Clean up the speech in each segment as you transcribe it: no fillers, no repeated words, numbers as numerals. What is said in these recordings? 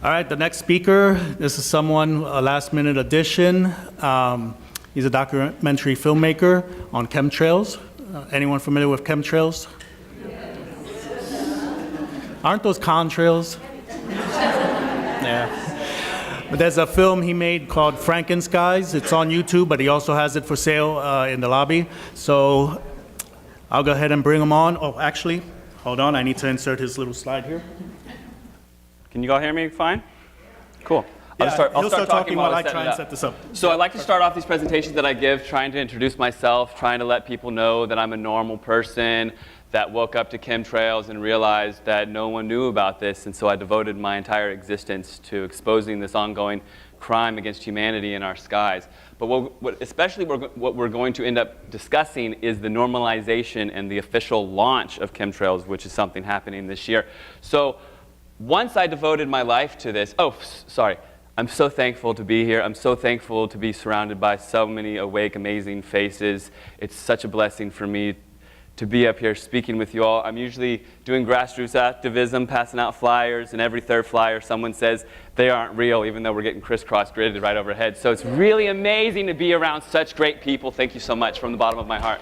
All right, the next speaker, this is someone, a last-minute addition. He's a documentary filmmaker on chemtrails. Anyone familiar with chemtrails? Aren't those contrails? Yeah. But there's a film he made called Frankenskies. It's on YouTube, but he also has it for sale in the lobby. So I'll go ahead and bring him on. Oh, actually, hold on. I need to insert his little slide here. Can you all hear me fine? Cool. Yeah, I'll start talking while I set try it and up. set this up. So I like to start off these presentations that I give trying to introduce myself, trying to let people know that I'm a normal person that woke up to chemtrails and realized that no one knew about this, and so I devoted my entire existence to exposing this ongoing crime against humanity in our skies. But what we're going to end up discussing is the normalization and the official launch of chemtrails, which is something happening this year. So once I devoted my life to this, I'm so thankful to be here. I'm so thankful to be surrounded by so many awake, amazing faces. It's such a blessing for me to be up here speaking with you all. I'm usually doing grassroots activism, passing out flyers, and every third flyer someone says they aren't real, even though we're getting crisscross gridded right overhead. So it's really amazing to be around such great people. Thank you so much from the bottom of my heart.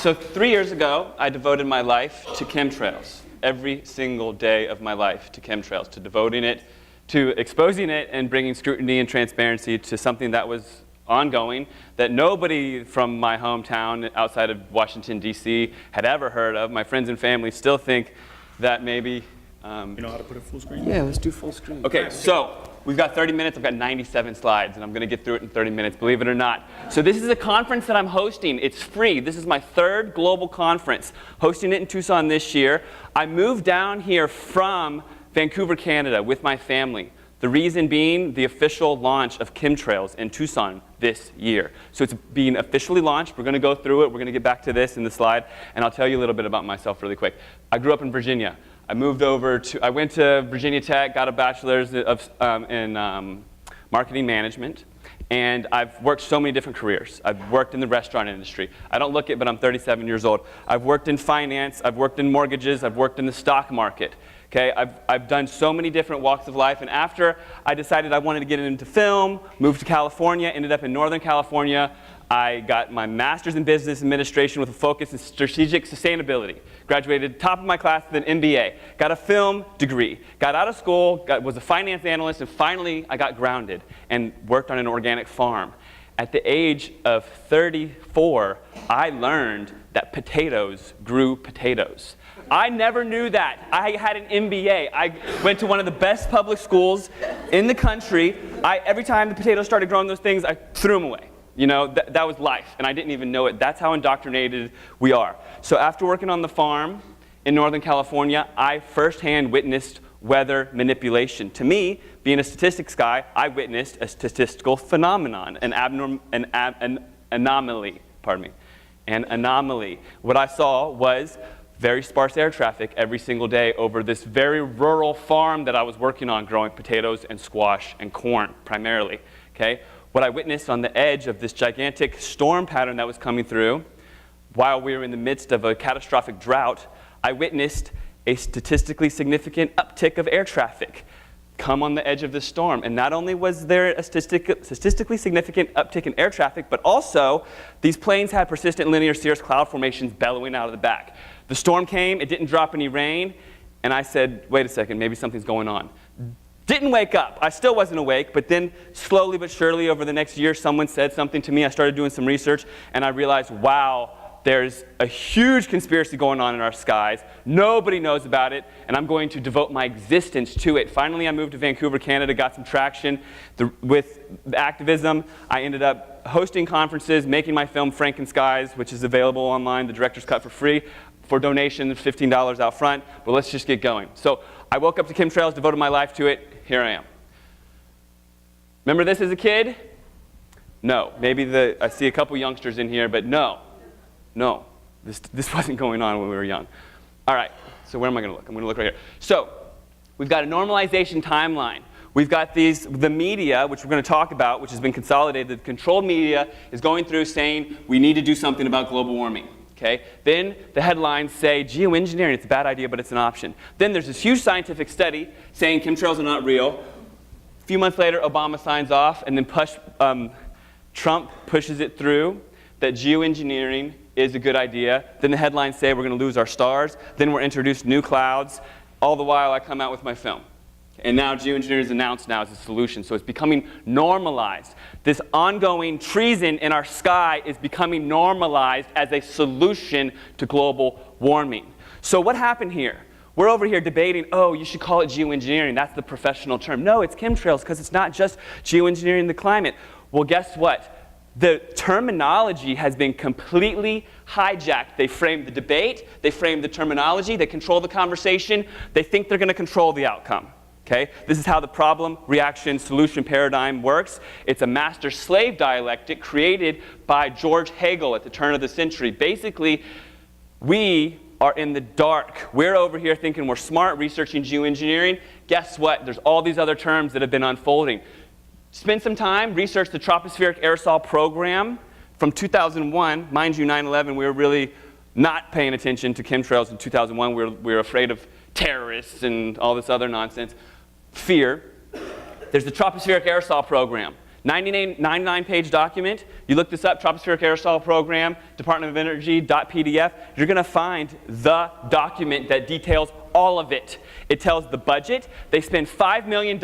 So 3 years ago, I devoted my life to chemtrails. Every single day of my life to chemtrails, to devoting it, to exposing it and bringing scrutiny and transparency to something that was ongoing, that nobody from my hometown outside of Washington, D.C. had ever heard of. My friends and family still think that maybe... you know how to put it full screen? Yeah, let's do full screen. Okay, so we've got 30 minutes. I've got 97 slides, and I'm going to get through it in 30 minutes, believe it or not. So this is a conference that I'm hosting. It's free. This is my third global conference, hosting it in Tucson this year. I moved down here from Vancouver, Canada, with my family. The reason being the official launch of Chemtrails in Tucson this year. So it's being officially launched. We're going to go through it. We're going to get back to this in the slide, and I'll tell you a little bit about myself really quick. I grew up in Virginia. I went to Virginia Tech, got a bachelor's in marketing management, and I've worked so many different careers. I've worked in the restaurant industry. I don't look it, but I'm 37 years old. I've worked in finance. I've worked in mortgages. I've worked in the stock market. Okay, I've done so many different walks of life, and after I decided I wanted to get into film, moved to California, ended up in Northern California. I got my master's in business administration with a focus in strategic sustainability. Graduated top of my class with an MBA. Got a film degree. Got out of school, was a finance analyst, and finally I got grounded and worked on an organic farm. At the age of 34, I learned that potatoes grew potatoes. I never knew that. I had an MBA. I went to one of the best public schools in the country. Every time the potatoes started growing those things, I threw them away. You know, that was life, and I didn't even know it. That's how indoctrinated we are. So after working on the farm in Northern California, I firsthand witnessed weather manipulation. To me, being a statistics guy, I witnessed a statistical phenomenon, an anomaly. An anomaly. What I saw was very sparse air traffic every single day over this very rural farm that I was working on, growing potatoes and squash and corn primarily. Okay? What I witnessed on the edge of this gigantic storm pattern that was coming through, while we were in the midst of a catastrophic drought, I witnessed a statistically significant uptick of air traffic come on the edge of this storm. And not only was there a statistically significant uptick in air traffic, but also these planes had persistent linear cirrus cloud formations bellowing out of the back. The storm came, it didn't drop any rain, and I said, wait a second, maybe something's going on. Didn't wake up. I still wasn't awake, but then slowly but surely over the next year, someone said something to me. I started doing some research, and I realized, wow, there's a huge conspiracy going on in our skies. Nobody knows about it, and I'm going to devote my existence to it. Finally, I moved to Vancouver, Canada, got some traction with the activism. I ended up hosting conferences, making my film Frankenskies, which is available online, the director's cut for free, for donation, $15 out front. But let's just get going. So I woke up to chemtrails, devoted my life to it. Here I am. Remember this as a kid? No. Maybe I see a couple youngsters in here, but no. No. This wasn't going on when we were young. All right. So where am I going to look? I'm going to look right here. So we've got a normalization timeline. We've got the media, which we're going to talk about, which has been consolidated. The controlled media is going through saying we need to do something about global warming. Okay? Then the headlines say, geoengineering, it's a bad idea, but it's an option. Then there's this huge scientific study saying chemtrails are not real. A few months later, Obama signs off, and then Trump pushes it through that geoengineering is a good idea. Then the headlines say we're going to lose our stars. Then we're introduced new clouds. All the while, I come out with my film. And now geoengineering is announced now as a solution. So it's becoming normalized. This ongoing treason in our sky is becoming normalized as a solution to global warming. So what happened here? We're over here debating, oh, you should call it geoengineering. That's the professional term. No, it's chemtrails because it's not just geoengineering the climate. Well, guess what? The terminology has been completely hijacked. They frame the debate. They frame the terminology. They control the conversation. They think they're going to control the outcome. Okay? This is how the problem, reaction, solution paradigm works. It's a master-slave dialectic created by George Hegel at the turn of the century. Basically, we are in the dark. We're over here thinking we're smart, researching geoengineering. Guess what? There's all these other terms that have been unfolding. Spend some time, research the tropospheric aerosol program from 2001. Mind you, 9/11, we were really not paying attention to chemtrails in 2001. We were afraid of terrorists and all this other nonsense. Fear. There's the tropospheric aerosol program. 99-page document. You look this up, tropospheric aerosol program, Department of Energy.pdf. You're going to find the document that details all of it. It tells the budget. They spend $5 million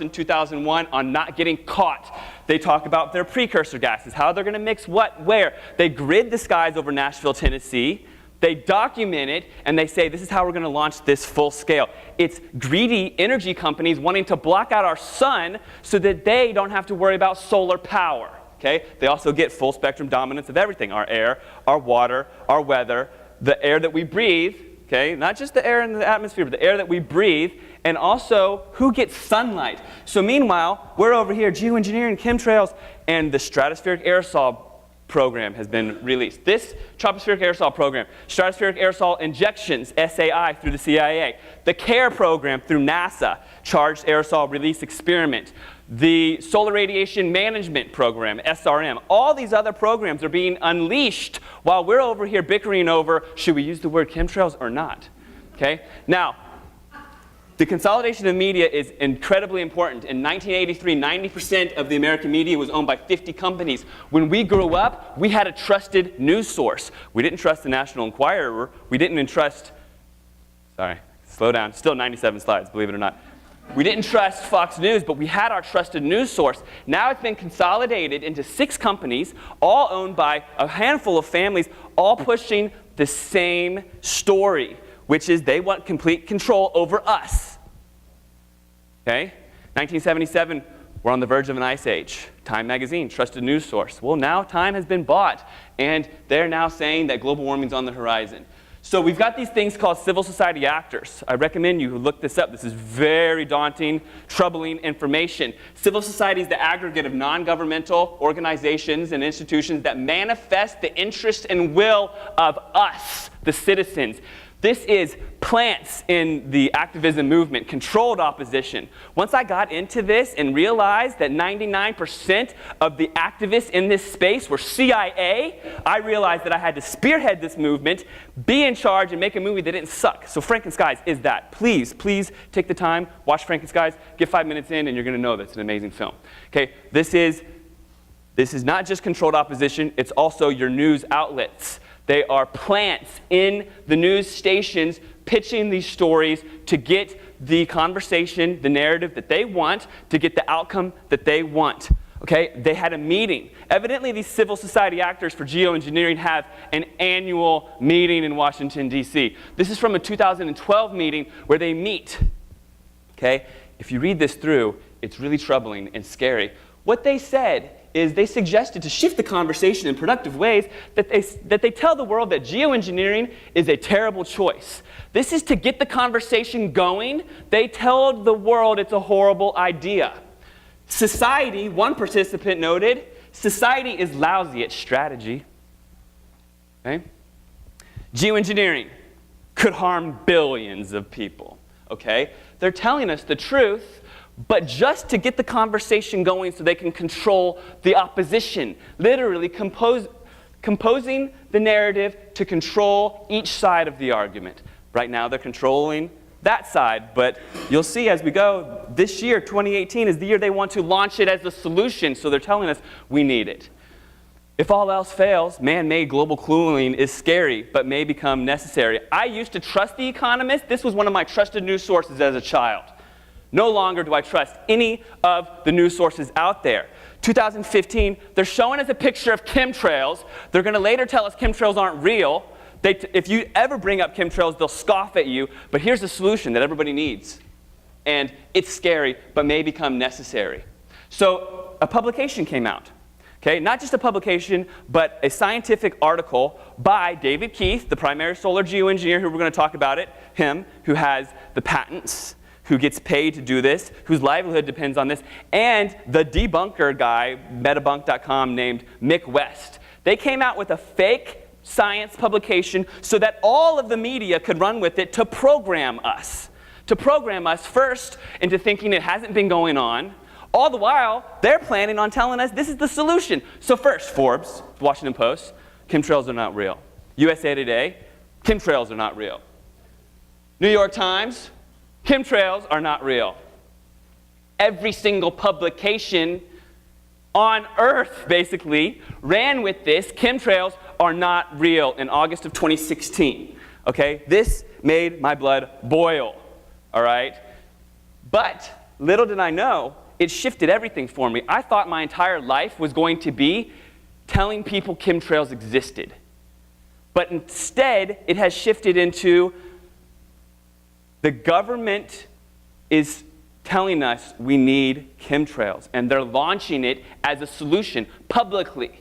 in 2001 on not getting caught. They talk about their precursor gases, how they're going to mix what, where. They grid the skies over Nashville, Tennessee. They document it, and they say, this is how we're going to launch this full scale. It's greedy energy companies wanting to block out our sun so that they don't have to worry about solar power. Okay? They also get full spectrum dominance of everything, our air, our water, our weather, the air that we breathe, okay? Not just the air in the atmosphere, but the air that we breathe, and also who gets sunlight. So meanwhile, we're over here, geoengineering, chemtrails, and the stratospheric aerosol program has been released. This tropospheric aerosol program, stratospheric aerosol injections, SAI, through the CIA, the CARE program through NASA, charged aerosol release experiment, the solar radiation management program, SRM, all these other programs are being unleashed while we're over here bickering over, should we use the word chemtrails or not? Okay? Now, the consolidation of media is incredibly important. In 1983, 90% of the American media was owned by 50 companies. When we grew up, we had a trusted news source. We didn't trust the National Enquirer. We didn't entrust, sorry, slow down, still 97 slides, believe it or not. We didn't trust Fox News, but we had our trusted news source. Now it's been consolidated into 6 companies, all owned by a handful of families, all pushing the same story, which is they want complete control over us. Okay? 1977, we're on the verge of an ice age. Time magazine, trusted news source. Well, now Time has been bought, and they're now saying that global warming's on the horizon. So we've got these things called civil society actors. I recommend you look this up. This is very daunting, troubling information. Civil society is the aggregate of non-governmental organizations and institutions that manifest the interest and will of us, the citizens. This is plants in the activism movement, controlled opposition. Once I got into this and realized that 99% of the activists in this space were CIA, I realized that I had to spearhead this movement, be in charge, and make a movie that didn't suck. So Frankenskies is that. Please, please take the time, watch Frankenskies, get 5 minutes in, and you're going to know that it's an amazing film. Okay, this is not just controlled opposition, it's also your news outlets. They are plants in the news stations pitching these stories to get the conversation, the narrative that they want, to get the outcome that they want. Okay? They had a meeting. Evidently, these civil society actors for geoengineering have an annual meeting in Washington, D.C. This is from a 2012 meeting where they meet. Okay? If you read this through, it's really troubling and scary. What they said is they suggested to shift the conversation in productive ways that they tell the world that geoengineering is a terrible choice. This is to get the conversation going. They tell the world it's a horrible idea. Society, one participant noted, society is lousy at strategy. Okay? Geoengineering could harm billions of people. Okay? They're telling us the truth, but just to get the conversation going so they can control the opposition. Literally composing the narrative to control each side of the argument. Right now, they're controlling that side, but you'll see as we go, this year, 2018, is the year they want to launch it as a solution, so they're telling us we need it. If all else fails, man-made global cooling is scary, but may become necessary. I used to trust The Economist. This was one of my trusted news sources as a child. No longer do I trust any of the news sources out there. 2015, they're showing us a picture of chemtrails. They're going to later tell us chemtrails aren't real. If you ever bring up chemtrails, they'll scoff at you. But here's the solution that everybody needs. And it's scary, but may become necessary. So a publication came out. Okay, not just a publication, but a scientific article by David Keith, the primary solar geoengineer, who we're going to talk about him, who has the patents, who gets paid to do this, whose livelihood depends on this, and the debunker guy, metabunk.com, named Mick West. They came out with a fake science publication so that all of the media could run with it to program us. To program us first into thinking it hasn't been going on. All the while, they're planning on telling us this is the solution. So first, Forbes, Washington Post, chemtrails are not real. USA Today, chemtrails are not real. New York Times, chemtrails are not real. Every single publication on Earth, basically, ran with this. Chemtrails are not real in August of 2016. Okay? This made my blood boil. All right? But little did I know, it shifted everything for me. I thought my entire life was going to be telling people chemtrails existed. But instead, it has shifted into the government is telling us we need chemtrails, and they're launching it as a solution publicly.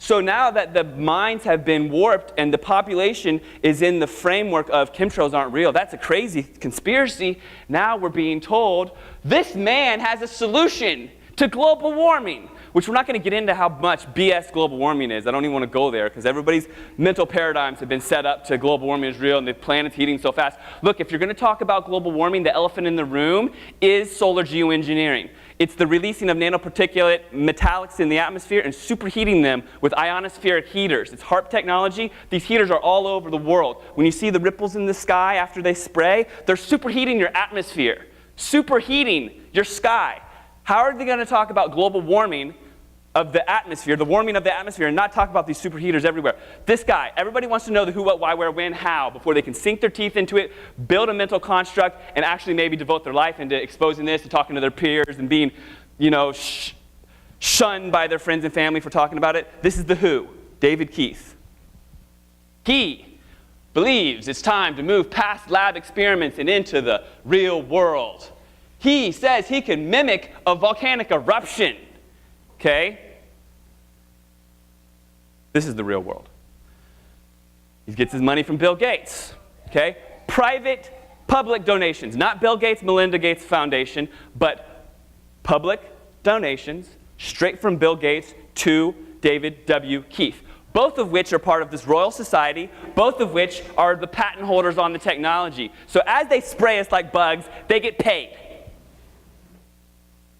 So now that the minds have been warped and the population is in the framework of chemtrails aren't real, that's a crazy conspiracy. Now we're being told this man has a solution to global warming, which we're not going to get into how much BS global warming is. I don't even want to go there because everybody's mental paradigms have been set up to global warming is real and the planet's heating so fast. Look, if you're going to talk about global warming, the elephant in the room is solar geoengineering. It's the releasing of nanoparticulate metallics in the atmosphere and superheating them with ionospheric heaters. It's HARP technology. These heaters are all over the world. When you see the ripples in the sky after they spray, they're superheating your atmosphere, superheating your sky. How are they going to talk about global warming of the atmosphere, the warming of the atmosphere, and not talk about these superheaters everywhere? This guy, everybody wants to know the who, what, why, where, when, how, before they can sink their teeth into it, build a mental construct, and actually maybe devote their life into exposing this, to talking to their peers, and being, shunned by their friends and family for talking about it. This is the who, David Keith. He believes it's time to move past lab experiments and into the real world. He says he can mimic a volcanic eruption. Okay? This is the real world. He gets his money from Bill Gates. Okay? Private, public donations. Not Bill Gates, Melinda Gates Foundation, but public donations straight from Bill Gates to David W. Keith. Both of which are part of this Royal Society, both of which are the patent holders on the technology. So as they spray us like bugs, they get paid.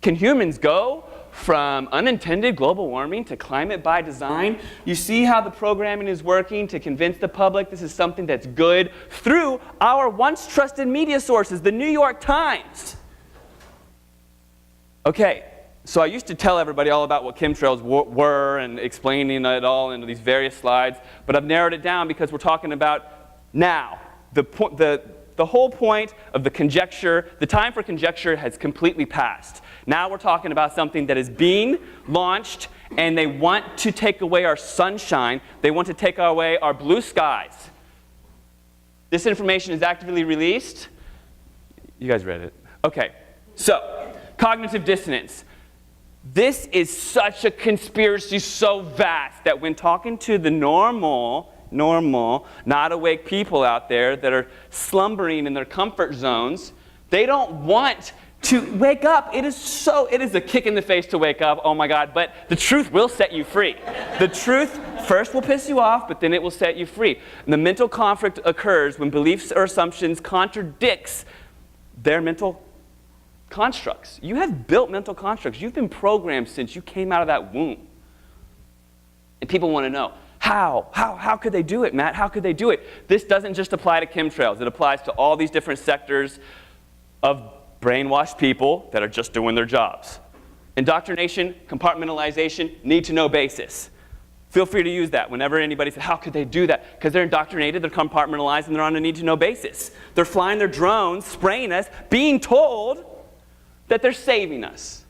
Can humans go from unintended global warming to climate by design? You see how the programming is working to convince the public this is something that's good through our once trusted media sources, the New York Times. Okay, so I used to tell everybody all about what chemtrails were and explaining it all into these various slides, but I've narrowed it down because we're talking about now. The whole point of the conjecture, the time for conjecture has completely passed. Now we're talking about something that is being launched, and they want to take away our sunshine. They want to take away our blue skies. This information is actively released. You guys read it. Okay, so cognitive dissonance. This is such a conspiracy so vast that when talking to the normal, not awake people out there that are slumbering in their comfort zones, they don't want to wake up. It is a kick in the face to wake up, oh my God, but the truth will set you free. The truth first will piss you off, but then it will set you free. And the mental conflict occurs when beliefs or assumptions contradicts their mental constructs. You have built mental constructs. You've been programmed since you came out of that womb. And people want to know, How could they do it, Matt? How could they do it? This doesn't just apply to chemtrails. It applies to all these different sectors of brainwashed people that are just doing their jobs. Indoctrination, compartmentalization, need-to-know basis. Feel free to use that whenever anybody says, how could they do that? Because they're indoctrinated, they're compartmentalized, and they're on a need-to-know basis. They're flying their drones, spraying us, being told that they're saving us.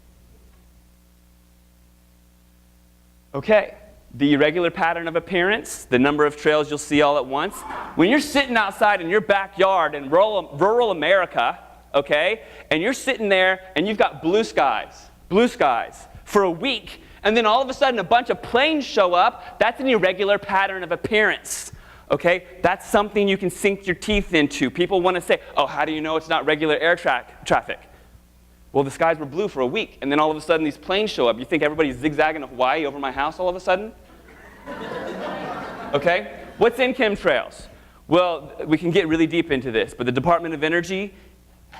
Okay, the irregular pattern of appearance, the number of trails you'll see all at once. When you're sitting outside in your backyard in rural America, okay, and you're sitting there and you've got blue skies for a week, and then all of a sudden a bunch of planes show up, that's an irregular pattern of appearance. Okay? That's something you can sink your teeth into. People want to say, oh, how do you know it's not regular air traffic? Well, the skies were blue for a week, and then all of a sudden these planes show up. You think everybody's zigzagging to Hawaii over my house all of a sudden? Okay? What's in chemtrails? Well, we can get really deep into this, but the Department of Energy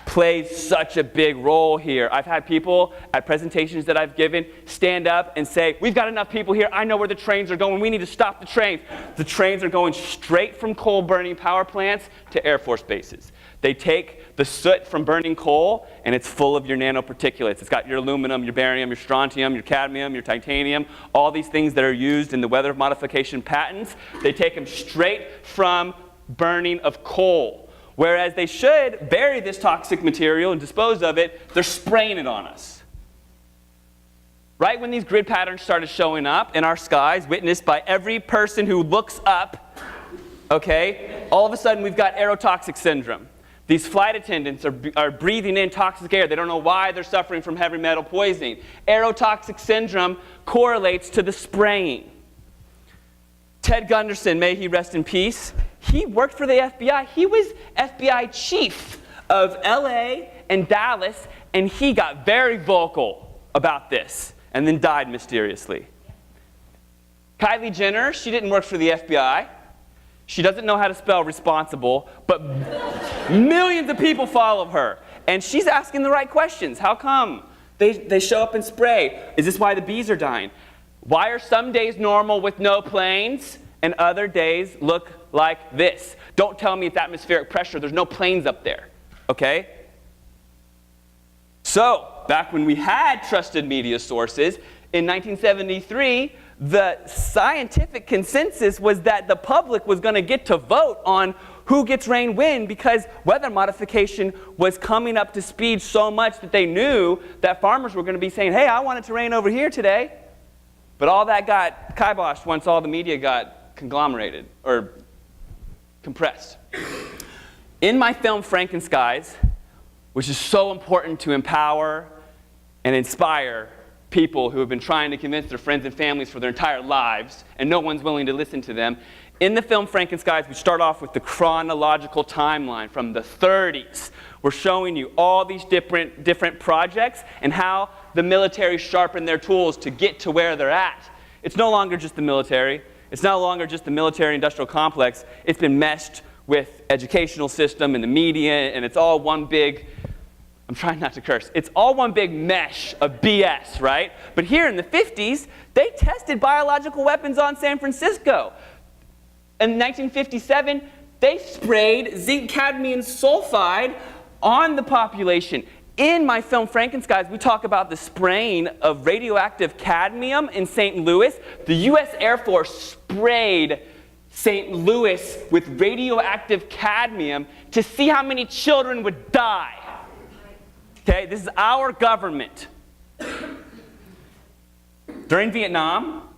plays such a big role here. I've had people at presentations that I've given stand up and say, we've got enough people here, I know where the trains are going, we need to stop the trains. The trains are going straight from coal burning power plants to Air Force bases. They take the soot from burning coal and it's full of your nanoparticulates. It's got your aluminum, your barium, your strontium, your cadmium, your titanium, all these things that are used in the weather modification patents. They take them straight from burning of coal. Whereas they should bury this toxic material and dispose of it, they're spraying it on us. Right when these grid patterns started showing up in our skies, witnessed by every person who looks up, okay, all of a sudden we've got aerotoxic syndrome. These flight attendants are breathing in toxic air. They don't know why they're suffering from heavy metal poisoning. Aerotoxic syndrome correlates to the spraying. Ted Gunderson, may he rest in peace, he worked for the FBI. He was FBI chief of LA and Dallas, and he got very vocal about this and then died mysteriously. Kylie Jenner, she didn't work for the FBI. She doesn't know how to spell responsible, but millions of people follow her. And she's asking the right questions. How come they show up and spray? Is this why the bees are dying? Why are some days normal with no planes and other days look like this? Don't tell me it's atmospheric pressure. There's no planes up there, okay? So, back when we had trusted media sources, in 1973, the scientific consensus was that the public was going to get to vote on who gets rain when, because weather modification was coming up to speed so much that they knew that farmers were going to be saying, hey, I want it to rain over here today. But all that got kiboshed once all the media got conglomerated or compressed. In my film Frankenskies, which is so important to empower and inspire people who have been trying to convince their friends and families for their entire lives, and no one's willing to listen to them. In the film Frankenskies, we start off with the chronological timeline from the 30s. We're showing you all these different projects and how the military sharpened their tools to get to where they're at. It's no longer just the military. It's no longer just the military-industrial complex. It's been meshed with educational system and the media, and it's all one big, I'm trying not to curse, it's all one big mesh of BS, right? But here in the 50s, they tested biological weapons on San Francisco. In 1957, they sprayed zinc cadmium sulfide on the population. In my film Frankenskies, we talk about the spraying of radioactive cadmium in St. Louis. The US Air Force sprayed St. Louis with radioactive cadmium to see how many children would die. Okay, this is our government. During Vietnam,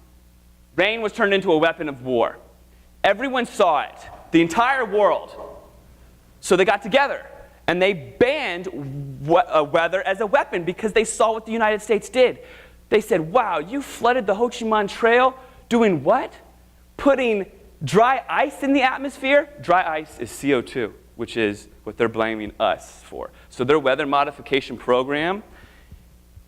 rain was turned into a weapon of war. Everyone saw it, the entire world. So they got together and they banned weather as a weapon because they saw what the United States did. They said, wow, you flooded the Ho Chi Minh Trail doing what? Putting dry ice in the atmosphere? Dry ice is CO2, which is what they're blaming us for. So their weather modification program,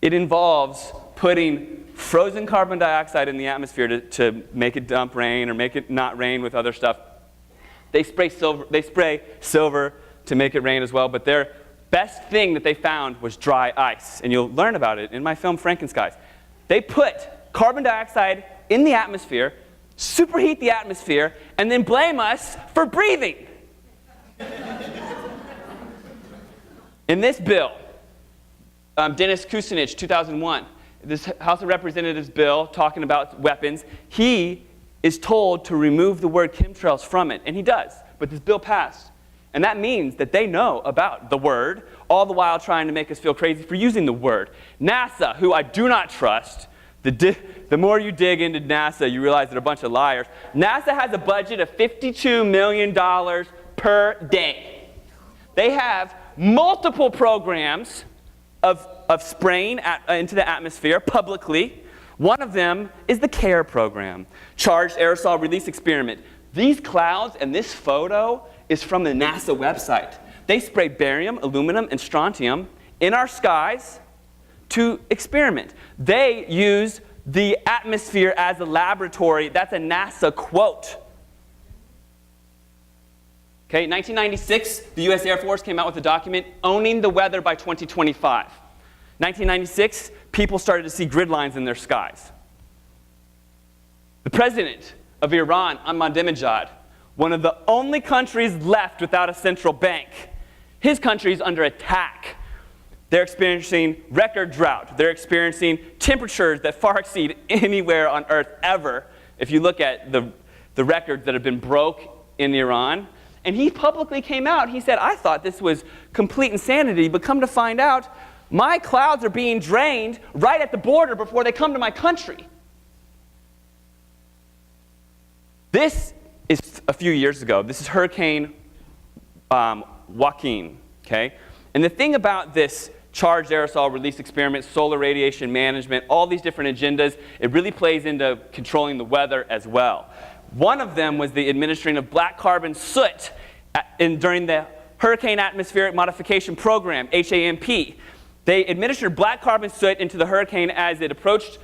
it involves putting frozen carbon dioxide in the atmosphere to make it dump rain or make it not rain with other stuff. They spray silver to make it rain as well, but their best thing that they found was dry ice. And you'll learn about it in my film Frankenskies. They put carbon dioxide in the atmosphere, superheat the atmosphere, and then blame us for breathing. In this bill, Dennis Kucinich, 2001, this House of Representatives bill talking about weapons, he is told to remove the word chemtrails from it, and he does, but this bill passed. And that means that they know about the word, all the while trying to make us feel crazy for using the word. NASA, who I do not trust, the more you dig into NASA, you realize they're a bunch of liars. NASA has a budget of $52 million per day. They have multiple programs of spraying into the atmosphere publicly. One of them is the CARE program, Charged Aerosol Release Experiment. These clouds and this photo is from the NASA website. They spray barium, aluminum, and strontium in our skies to experiment. They use the atmosphere as a laboratory. That's a NASA quote. Okay, 1996, the US Air Force came out with a document, Owning the Weather by 2025. 1996, people started to see grid lines in their skies. The president of Iran, Ahmadinejad, one of the only countries left without a central bank, his country is under attack. They're experiencing record drought. They're experiencing temperatures that far exceed anywhere on Earth ever, if you look at the records that have been broke in Iran. And he publicly came out. He said, I thought this was complete insanity, but come to find out, my clouds are being drained right at the border before they come to my country. This is a few years ago. This is Hurricane Joaquin, okay? And the thing about this charged aerosol release experiment, solar radiation management, all these different agendas, it really plays into controlling the weather as well. One of them was the administering of black carbon soot during the Hurricane Atmospheric Modification Program, HAMP. They administered black carbon soot into the hurricane as it approached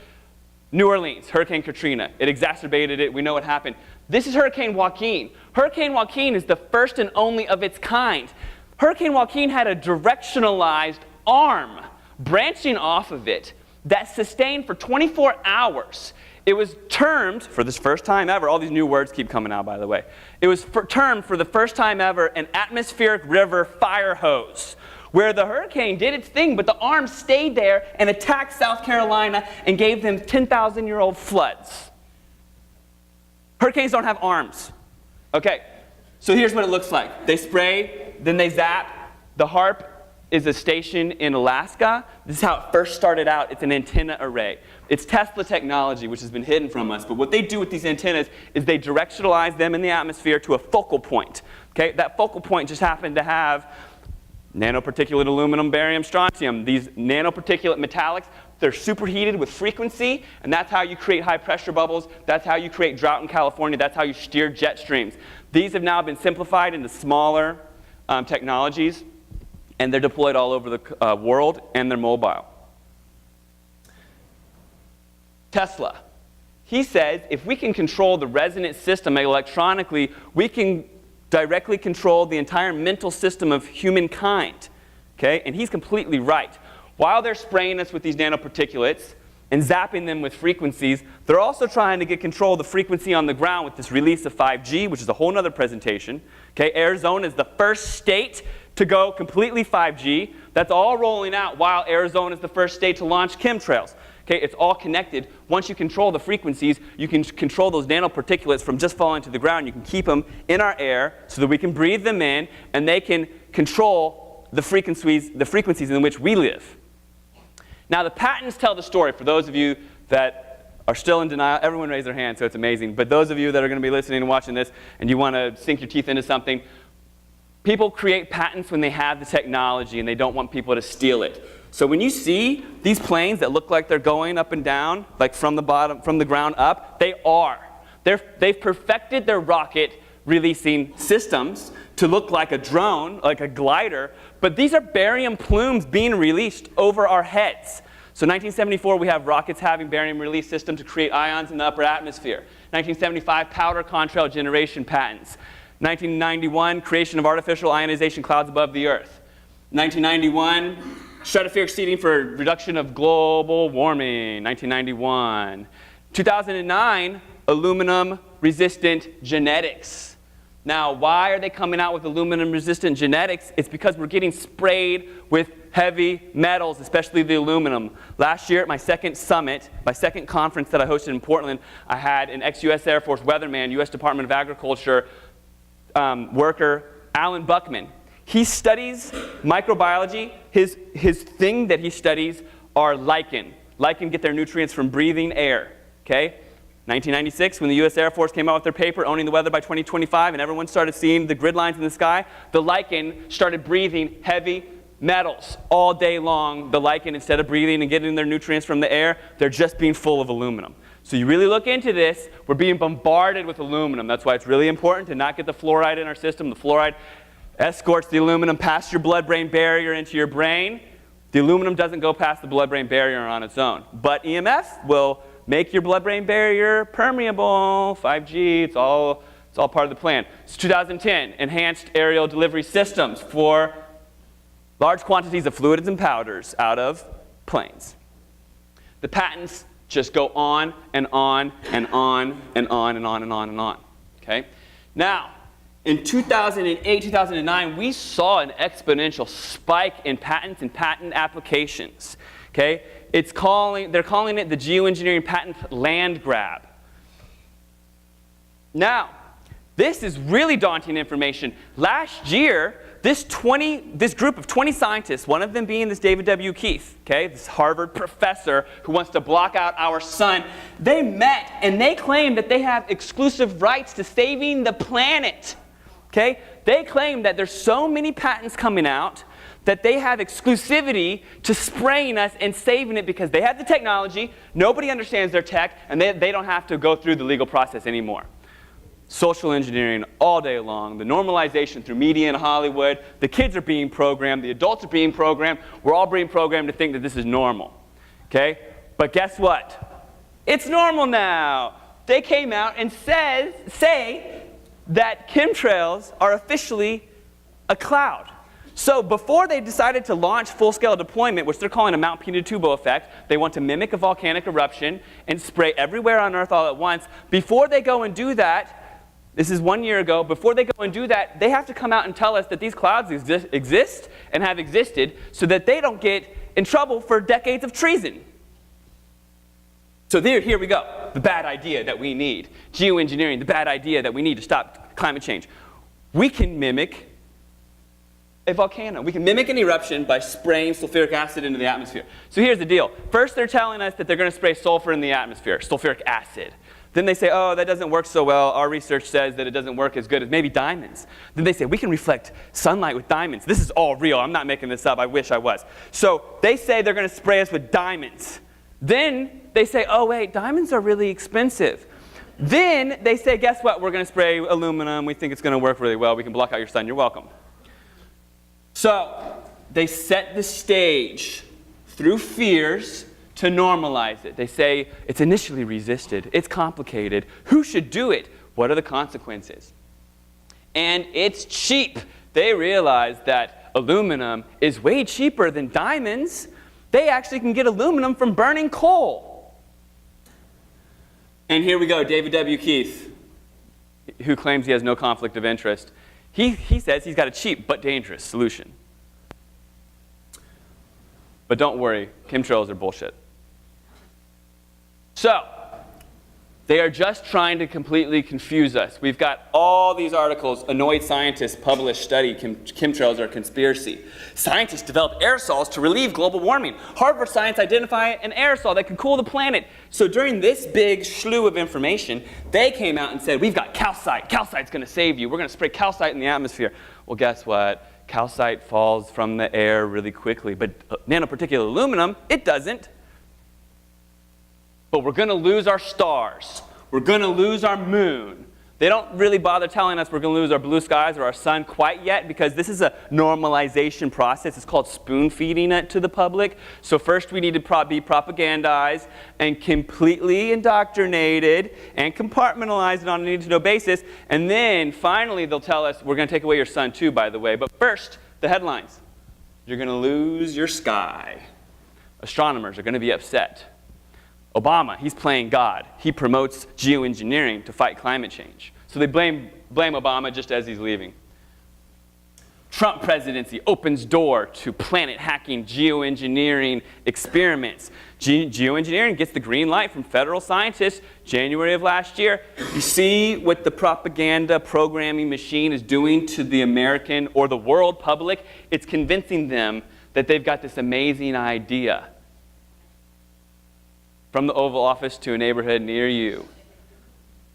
New Orleans, Hurricane Katrina. It exacerbated it. We know what happened. This is Hurricane Joaquin. Hurricane Joaquin is the first and only of its kind. Hurricane Joaquin had a directionalized arm branching off of it that sustained for 24 hours. It was termed, for this first time ever, all these new words keep coming out, by the way. It was termed for the first time ever an atmospheric river fire hose, where the hurricane did its thing, but the arm stayed there and attacked South Carolina and gave them 10,000-year-old floods. Hurricanes don't have arms. Okay, so here's what it looks like. They spray, then they zap. The HARP is a station in Alaska. This is how it first started out. It's an antenna array. It's Tesla technology, which has been hidden from us. But what they do with these antennas is they directionalize them in the atmosphere to a focal point. Okay, that focal point just happened to have nanoparticulate aluminum, barium, strontium. These nanoparticulate metallics, they're superheated with frequency, and that's how you create high pressure bubbles. That's how you create drought in California. That's how you steer jet streams. These have now been simplified into smaller technologies, and they're deployed all over the world, and they're mobile. Tesla. He says if we can control the resonant system electronically, we can directly control the entire mental system of humankind. Okay? And he's completely right. While they're spraying us with these nanoparticulates and zapping them with frequencies, they're also trying to get control of the frequency on the ground with this release of 5G, which is a whole other presentation. Okay? Arizona is the first state to go completely 5G. That's all rolling out while Arizona is the first state to launch chemtrails. Okay, it's all connected. Once you control the frequencies, you can control those nanoparticulates from just falling to the ground. You can keep them in our air so that we can breathe them in, and they can control the frequencies in which we live. Now, the patents tell the story. For those of you that are still in denial, everyone raise their hand, so it's amazing. But those of you that are going to be listening and watching this, and you want to sink your teeth into something, people create patents when they have the technology, and they don't want people to steal it. So when you see these planes that look like they're going up and down, like from the bottom, from the ground up, they are. They've perfected their rocket releasing systems to look like a drone, like a glider, but these are barium plumes being released over our heads. So 1974, we have rockets having barium release system to create ions in the upper atmosphere. 1975, powder contrail generation patents. 1991, creation of artificial ionization clouds above the Earth. 1991, stratospheric seeding for reduction of global warming, 1991. 2009, aluminum-resistant genetics. Now, why are they coming out with aluminum-resistant genetics? It's because we're getting sprayed with heavy metals, especially the aluminum. Last year at my second summit, my second conference that I hosted in Portland, I had an ex-US Air Force weatherman, US Department of Agriculture worker, Alan Buckman. He studies microbiology. His thing that he studies are lichen. Lichen get their nutrients from breathing air, okay? 1996, when the US Air Force came out with their paper, Owning the Weather by 2025, and everyone started seeing the grid lines in the sky, the lichen started breathing heavy metals all day long. The lichen, instead of breathing and getting their nutrients from the air, they're just being full of aluminum. So you really look into this, we're being bombarded with aluminum. That's why it's really important to not get the fluoride in our system. The fluoride escorts the aluminum past your blood-brain barrier into your brain. The aluminum doesn't go past the blood-brain barrier on its own. But EMF will make your blood-brain barrier permeable. 5G, it's all part of the plan. It's 2010, enhanced aerial delivery systems for large quantities of fluids and powders out of planes. The patents just go on and on and on and on and on and on and on. Okay? Now, in 2008, 2009, we saw an exponential spike in patents and patent applications. Okay? They're calling it the geoengineering patent land grab. Now, this is really daunting information. Last year, this group of 20 scientists, one of them being this David W. Keith, okay, this Harvard professor who wants to block out our sun, they met and they claimed that they have exclusive rights to saving the planet. Okay? They claim that there's so many patents coming out that they have exclusivity to spraying us and saving it because they have the technology, nobody understands their tech, and they don't have to go through the legal process anymore. Social engineering all day long, the normalization through media and Hollywood, the kids are being programmed, the adults are being programmed, we're all being programmed to think that this is normal. Okay? But guess what? It's normal now. They came out and say that chemtrails are officially a cloud. So before they decided to launch full-scale deployment, which they're calling a Mount Pinatubo effect, they want to mimic a volcanic eruption and spray everywhere on Earth all at once. Before they go and do that, this is 1 year ago, before they go and do that, they have to come out and tell us that these clouds exist and have existed so that they don't get in trouble for decades of treason. So here we go, the bad idea that we need. Geoengineering, the bad idea that we need to stop climate change. We can mimic a volcano. We can mimic an eruption by spraying sulfuric acid into the atmosphere. So here's the deal. First, they're telling us that they're going to spray sulfur in the atmosphere, sulfuric acid. Then they say, oh, that doesn't work so well. Our research says that it doesn't work as good as maybe diamonds. Then they say, we can reflect sunlight with diamonds. This is all real. I'm not making this up. I wish I was. So they say they're going to spray us with diamonds. Then they say, oh, wait, diamonds are really expensive. Then they say, guess what? We're going to spray aluminum. We think it's going to work really well. We can block out your sun. You're welcome. So they set the stage through fears to normalize it. They say it's initially resisted, it's complicated, who should do it, what are the consequences? And it's cheap. They realize that aluminum is way cheaper than diamonds. They actually can get aluminum from burning coal. And here we go, David W. Keith, who claims he has no conflict of interest. He says he's got a cheap but dangerous solution. But don't worry, chemtrails are bullshit. So, they are just trying to completely confuse us. We've got all these articles, annoyed scientists published study, chemtrails are a conspiracy. Scientists develop aerosols to relieve global warming. Harvard science identify an aerosol that can cool the planet. So during this big slew of information, they came out and said, we've got calcite. Calcite's going to save you. We're going to spray calcite in the atmosphere. Well, guess what? Calcite falls from the air really quickly, but nanoparticulate aluminum, it doesn't. But we're going to lose our stars. We're going to lose our moon. They don't really bother telling us we're going to lose our blue skies or our sun quite yet because this is a normalization process. It's called spoon-feeding it to the public. So first we need to be propagandized and completely indoctrinated and compartmentalized on a need-to-know basis. And then finally they'll tell us we're going to take away your sun too, by the way. But first, the headlines. You're going to lose your sky. Astronomers are going to be upset. Obama, he's playing God. He promotes geoengineering to fight climate change. So they blame Obama just as he's leaving. Trump presidency opens door to planet-hacking geoengineering experiments. Geoengineering gets the green light from federal scientists January of last year. You see what the propaganda programming machine is doing to the American or the world public? It's convincing them that they've got this amazing idea. From the Oval Office to a neighborhood near you.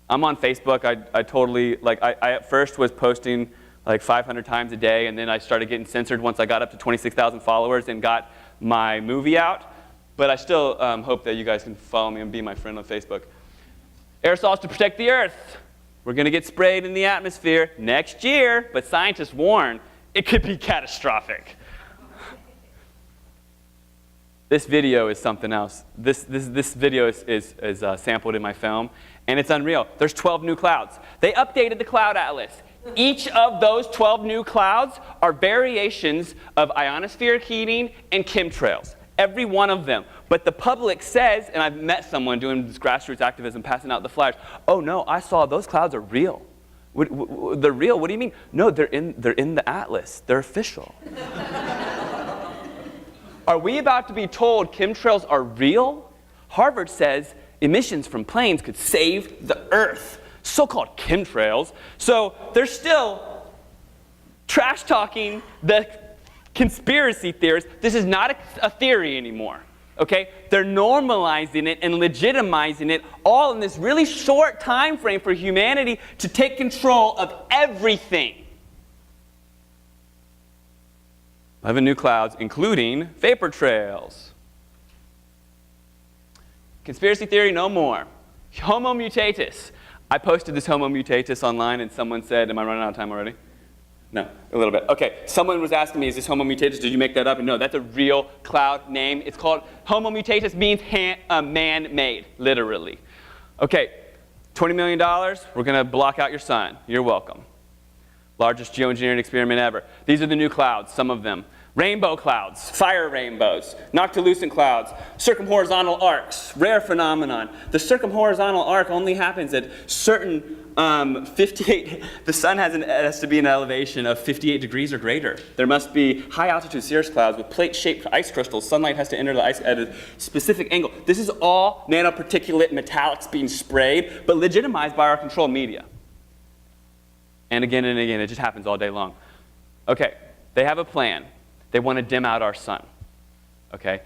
I'm on Facebook. I totally, I at first was posting like 500 times a day, and then I started getting censored once I got up to 26,000 followers and got my movie out. But I still hope that you guys can follow me and be my friend on Facebook. Aerosols to protect the Earth. We're going to get sprayed in the atmosphere next year, but scientists warn it could be catastrophic. This video is something else. This video is sampled in my film, and it's unreal. There's 12 new clouds. They updated the cloud atlas. Each of those 12 new clouds are variations of ionospheric heating and chemtrails. Every one of them. But the public says, and I've met someone doing this grassroots activism, passing out the flyers, oh no, I saw those clouds are real. They're real? What do you mean? No, they're in the atlas. They're official. Are we about to be told chemtrails are real? Harvard says emissions from planes could save the Earth. So-called chemtrails. So they're still trash-talking the conspiracy theorists. This is not a theory anymore. Okay? They're normalizing it and legitimizing it all in this really short time frame for humanity to take control of everything. 11 new clouds, including vapor trails. Conspiracy theory, no more. Homo mutatus. I posted this Homo mutatus online, and someone said, am I running out of time already? No, a little bit. Okay, someone was asking me, is this Homo mutatus? Did you make that up? And no, that's a real cloud name. It's called, Homo mutatus means man-made, literally. Okay, $20 million, we're going to block out your sun. You're welcome. Largest geoengineering experiment ever. These are the new clouds, some of them. Rainbow clouds, fire rainbows, noctilucent clouds, circumhorizontal arcs, rare phenomenon. The circumhorizontal arc only happens at certain 58, the sun has to be an elevation of 58 degrees or greater. There must be high altitude cirrus clouds with plate-shaped ice crystals. Sunlight has to enter the ice at a specific angle. This is all nanoparticulate metallics being sprayed, but legitimized by our control media. And again, it just happens all day long. Okay, they have a plan. They want to dim out our sun, okay?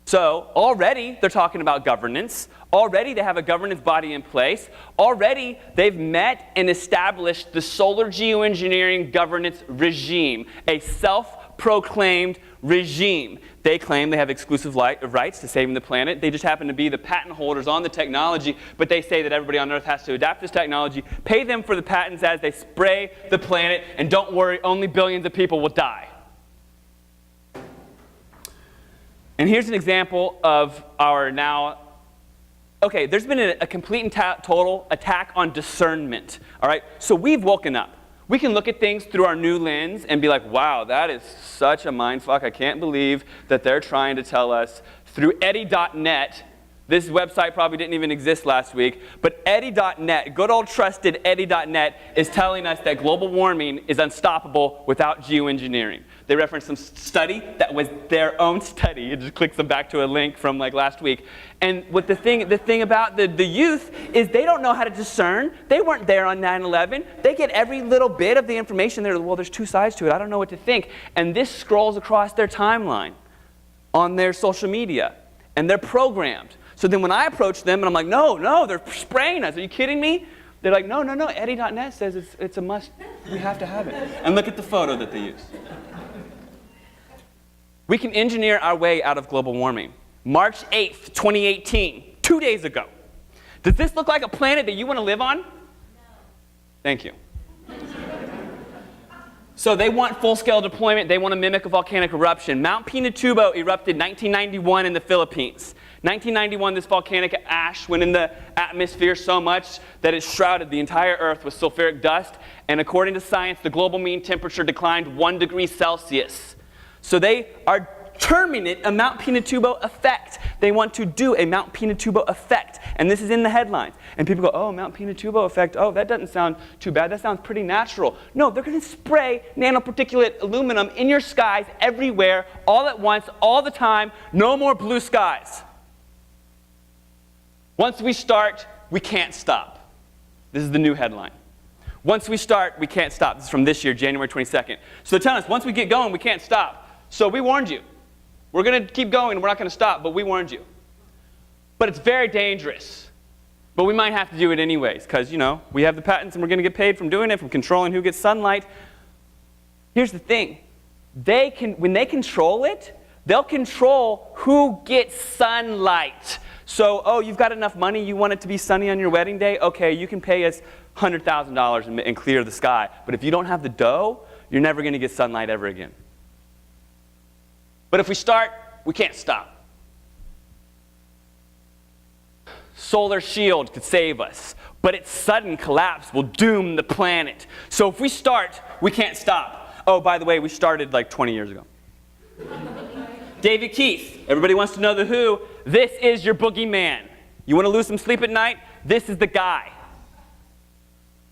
So already they're talking about governance. Already they have a governance body in place. Already they've met and established the solar geoengineering governance regime, a self-proclaimed regime. They claim they have exclusive rights to saving the planet. They just happen to be the patent holders on the technology, but they say that everybody on Earth has to adapt this technology, pay them for the patents as they spray the planet, and don't worry, only billions of people will die. And here's an example of our now, okay, there's been a complete and total attack on discernment, all right? So we've woken up. We can look at things through our new lens and be like, wow, that is such a mindfuck. I can't believe that they're trying to tell us through Eddie.net. This website probably didn't even exist last week, but Eddie.net, good old trusted Eddie.net, is telling us that global warming is unstoppable without geoengineering. They reference some study that was their own study. It just clicks them back to a link from like last week. And what the thing about the youth is they don't know how to discern. They weren't there on 9/11. They get every little bit of the information. They're, well, there's two sides to it. I don't know what to think. And this scrolls across their timeline on their social media. And they're programmed. So then when I approach them and I'm like, no, they're spraying us. Are you kidding me? They're like, no, Eddie.net says it's a must. We have to have it. And look at the photo that they use. We can engineer our way out of global warming. March 8th, 2018, 2 days ago. Does this look like a planet that you want to live on? No. Thank you. So they want full-scale deployment. They want to mimic a volcanic eruption. Mount Pinatubo erupted 1991 in the Philippines. 1991, this volcanic ash went in the atmosphere so much that it shrouded the entire Earth with sulfuric dust. And according to science, the global mean temperature declined 1 degree Celsius. So they are terming a Mount Pinatubo effect. They want to do a Mount Pinatubo effect. And this is in the headlines. And people go, oh, Mount Pinatubo effect. Oh, that doesn't sound too bad. That sounds pretty natural. No, they're going to spray nanoparticulate aluminum in your skies everywhere, all at once, all the time. No more blue skies. Once we start, we can't stop. This is the new headline. Once we start, we can't stop. This is from this year, January 22nd. So they're telling us, once we get going, we can't stop. So we warned you. We're going to keep going, and we're not going to stop, but we warned you. But it's very dangerous. But we might have to do it anyways, because, we have the patents, and we're going to get paid from doing it, from controlling who gets sunlight. Here's the thing. When they control it, they'll control who gets sunlight. So, oh, you've got enough money, you want it to be sunny on your wedding day? Okay, you can pay us $100,000 and clear the sky. But if you don't have the dough, you're never going to get sunlight ever again. But if we start, we can't stop. Solar shield could save us, but its sudden collapse will doom the planet. So if we start, we can't stop. Oh, by the way, we started like 20 years ago. David Keith, everybody wants to know the Who. This is your boogeyman. You want to lose some sleep at night? This is the guy.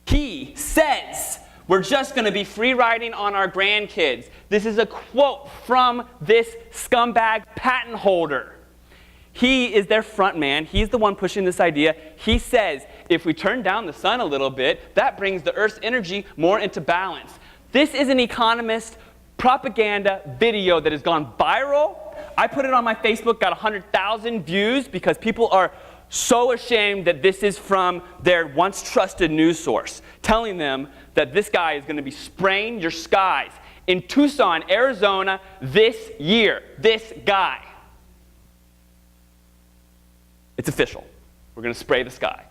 He says we're just going to be free riding on our grandkids. This is a quote from this scumbag patent holder. He is their front man. He's the one pushing this idea. He says if we turn down the sun a little bit, that brings the Earth's energy more into balance. This is an economist propaganda video that has gone viral. I put it on my Facebook, got 100,000 views because people are so ashamed that this is from their once trusted news source, telling them that this guy is going to be spraying your skies in Tucson, Arizona this year. This guy. It's official. We're going to spray the sky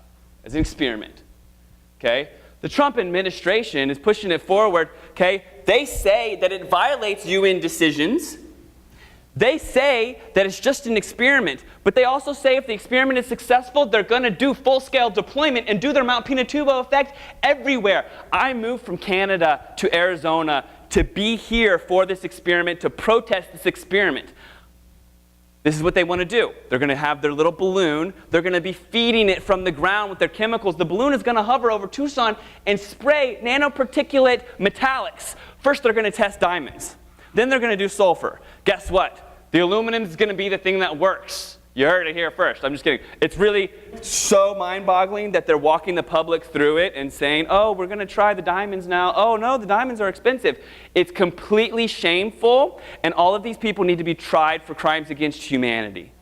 as an experiment. Okay? The Trump administration is pushing it forward. Okay? They say that it violates UN decisions. They say that it's just an experiment, but they also say if the experiment is successful, they're going to do full-scale deployment and do their Mount Pinatubo effect everywhere. I moved from Canada to Arizona to be here for this experiment, to protest this experiment. This is what they want to do. They're going to have their little balloon. They're going to be feeding it from the ground with their chemicals. The balloon is going to hover over Tucson and spray nanoparticulate metallics. First, they're going to test diamonds. Then they're going to do sulfur. Guess what? The aluminum is going to be the thing that works. You heard it here first. I'm just kidding. It's really so mind-boggling that they're walking the public through it and saying, oh, we're going to try the diamonds now. Oh, no, the diamonds are expensive. It's completely shameful, and all of these people need to be tried for crimes against humanity.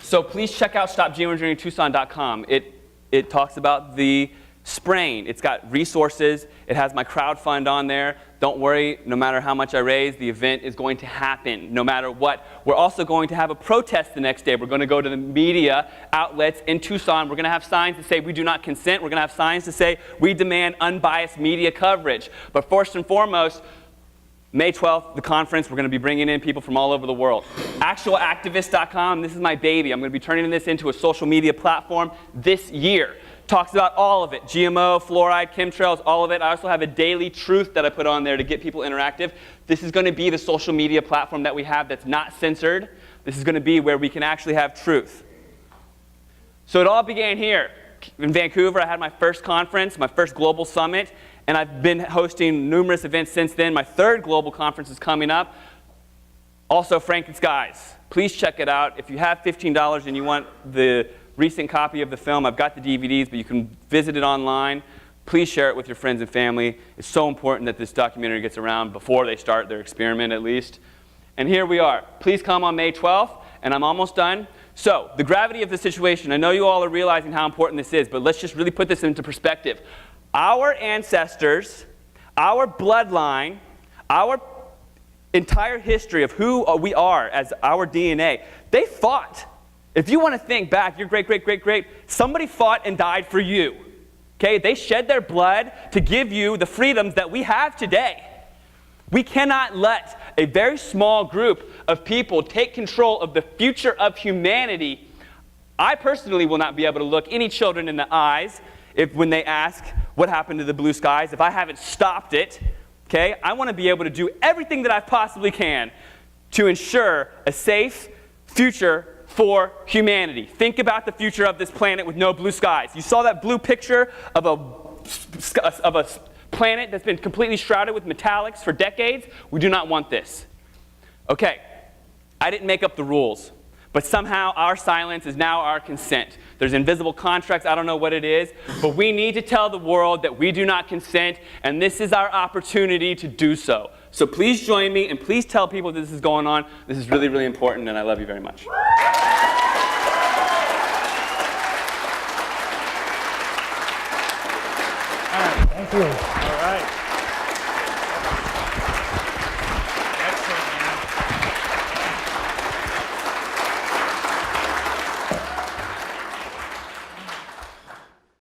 So please check out stopgeoengineeringtucson.com. It talks about the spraying. It's got resources. It has my crowdfund on there. Don't worry, no matter how much I raise, the event is going to happen, no matter what. We're also going to have a protest the next day. We're going to go to the media outlets in Tucson. We're going to have signs that say we do not consent. We're going to have signs that say we demand unbiased media coverage. But first and foremost, May 12th, the conference, we're going to be bringing in people from all over the world. Actualactivist.com, this is my baby. I'm going to be turning this into a social media platform this year. Talks about all of it, GMO, fluoride, chemtrails, all of it. I also have a daily truth that I put on there to get people interactive. This is going to be the social media platform that we have that's not censored. This is going to be where we can actually have truth. So it all began here. In Vancouver, I had my first conference, my first global summit. And I've been hosting numerous events since then. My third global conference is coming up. Also, Frankenskies. Please check it out. If you have $15 and you want the recent copy of the film, I've got the DVDs, but you can visit it online. Please share it with your friends and family. It's so important that this documentary gets around before they start their experiment, at least. And here we are. Please come on May 12th, and I'm almost done. So, the gravity of the situation. I know you all are realizing how important this is, but let's just really put this into perspective. Our ancestors, our bloodline, our entire history of who we are as our DNA, they fought. If you want to think back, your great, somebody fought and died for you. Okay? They shed their blood to give you the freedoms that we have today. We cannot let a very small group of people take control of the future of humanity. I personally will not be able to look any children in the eyes when they ask what happened to the blue skies if I haven't stopped it. Okay? I want to be able to do everything that I possibly can to ensure a safe future for humanity. Think about the future of this planet with no blue skies. You saw that blue picture of a planet that's been completely shrouded with metallics for decades? We do not want this. Okay, I didn't make up the rules, but somehow our silence is now our consent. There's invisible contracts, I don't know what it is, but we need to tell the world that we do not consent, and this is our opportunity to do so. So please join me, and please tell people this is going on. This is really, really important, and I love you very much. All right, thank you. All right.